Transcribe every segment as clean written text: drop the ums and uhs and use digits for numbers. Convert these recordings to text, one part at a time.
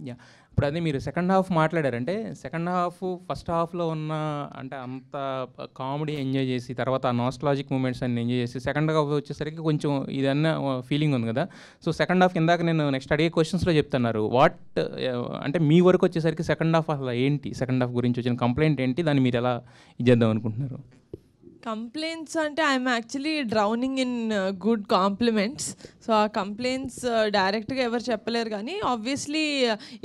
Yeah! ఇప్పుడు అదే మీరు సెకండ్ హాఫ్ మాట్లాడారంటే, సెకండ్ హాఫ్ ఫస్ట్ హాఫ్‌లో ఉన్న అంటే అంత కామెడీ ఎంజాయ్ చేసి, తర్వాత ఆ నాస్టాల్జిక్ మూమెంట్స్ అన్ని ఎంజాయ్ చేసి, సెకండ్ హాఫ్ వచ్చేసరికి కొంచెం ఇదన్న ఫీలింగ్ ఉంది కదా! సో, సెకండ్ హాఫ్ ఇందాక నేను నెక్స్ట్ అడిగే క్వెషన్స్‌లో చెప్తున్నారు. అంటే మీ వరకు వచ్చేసరికి సెకండ్ హాఫ్ అసలు ఏంటి? సెకండ్ హాఫ్ గురించి వచ్చిన కంప్లెయింట్ ఏంటి? దాన్ని మీరు ఎలా ఇది చేద్దాం అనుకుంటున్నారు? కంప్లైంట్స్ అంటే I'm actually drowning in good compliments. So ఆ కంప్లైంట్స్ డైరెక్ట్గా ఎవరు చెప్పలేరు, కానీ ఆబ్వియస్లీ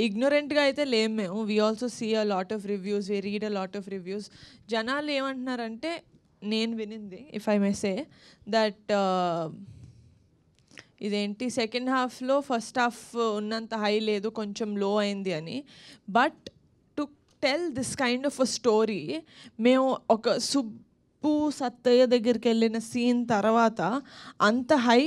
ఇగ్నోరెంట్గా అయితే లేము మేము. We also see a lot of reviews, we read a lot of reviews. జనాలు ఏమంటున్నారంటే, నేను వినింది if I may say that ఇదేంటి సెకండ్ హాఫ్లో ఫస్ట్ హాఫ్ ఉన్నంత హై లేదు, కొంచెం లో అయింది అని. But to tell this kind of a story, మేము ఒక సుబ్బు సత్తయ్య దగ్గరికి వెళ్ళిన సీన్ తర్వాత అంత high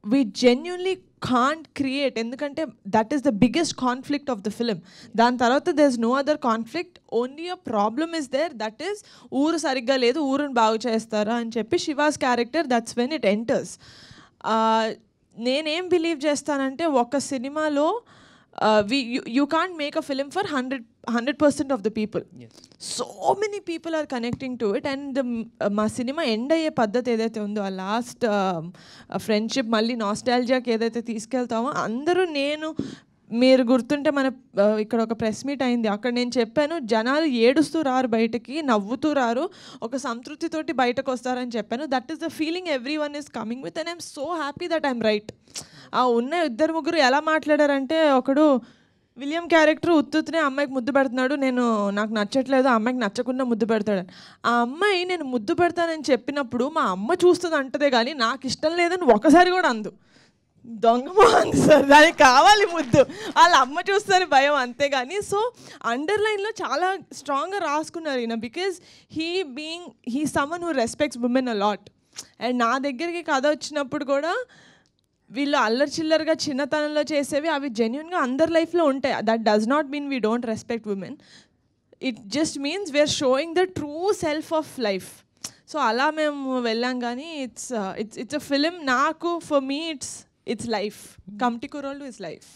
we genuinely can't create, ఎందుకంటే that is the biggest conflict of the film. దాని తర్వాత there's no other conflict, only a problem is there, that is ఊరు సరిగ్గా లేదు, ఊరుని బాగు చేస్తారా అని చెప్పి she was character, that's when it enters. నేనేం బిలీవ్ చేస్తానంటే, ఒక సినిమాలో you can't make a film for 100% of the people. Yes. So many people are connecting to it, and మా సినిమా ఎండ్ అయ్యే పద్ధతి ఏదైతే ఉందో, ఆ లాస్ట్ ఫ్రెండ్షిప్ మళ్ళీ నాస్టాల్జియాకి ఏదైతే తీసుకెళ్తామో, అందరూ మీరు గుర్తుంటే మన ఇక్కడ ఒక ప్రెస్ మీట్ అయింది, అక్కడ నేను చెప్పాను, జనాలు ఏడుస్తూ రారు బయటకి, నవ్వుతూ రారు, ఒక సంతృప్తితోటి బయటకు వస్తారని చెప్పాను. That is the feeling every one is coming with, and I'm so happy that I'm right. ఆ ఉన్న ఇద్దరు ముగ్గురు ఎలా మాట్లాడారంటే, ఒకడు విలియం క్యారెక్టర్ ఉత్తునే అమ్మాయికి ముద్దు పెడుతున్నాడు, నాకు నచ్చట్లేదు, అమ్మాయికి నచ్చకుండా ముద్దు పెడతాడు. ఆ అమ్మాయి నేను ముద్దు పెడతానని చెప్పినప్పుడు మా అమ్మ చూస్తుంది అంటదే కానీ నాకు ఇష్టం లేదని ఒకసారి కూడా అందు. దొంగమోహన్ సార్, దానికి కావాలి ముద్దు, వాళ్ళ అమ్మ చూస్తుంది భయం, అంతేగాని. సో అండర్లైన్లో చాలా స్ట్రాంగ్గా రాసుకున్నారు ఈయన, because he someone who respects women a lot. And నా దగ్గరికి కథ వచ్చినప్పుడు కూడా వీళ్ళు అల్లరి చిల్లరగా చిన్నతనంలో చేసేవి అవి జెన్యున్గా అందరి లైఫ్లో ఉంటాయి. That does not mean we don't respect women, it just means we are showing the true self of life. So అలా మేము వెళ్ళాం, కానీ ఇట్స్ అ ఫిలిం. నాకు for me it's life. Committee Kurrollu is life.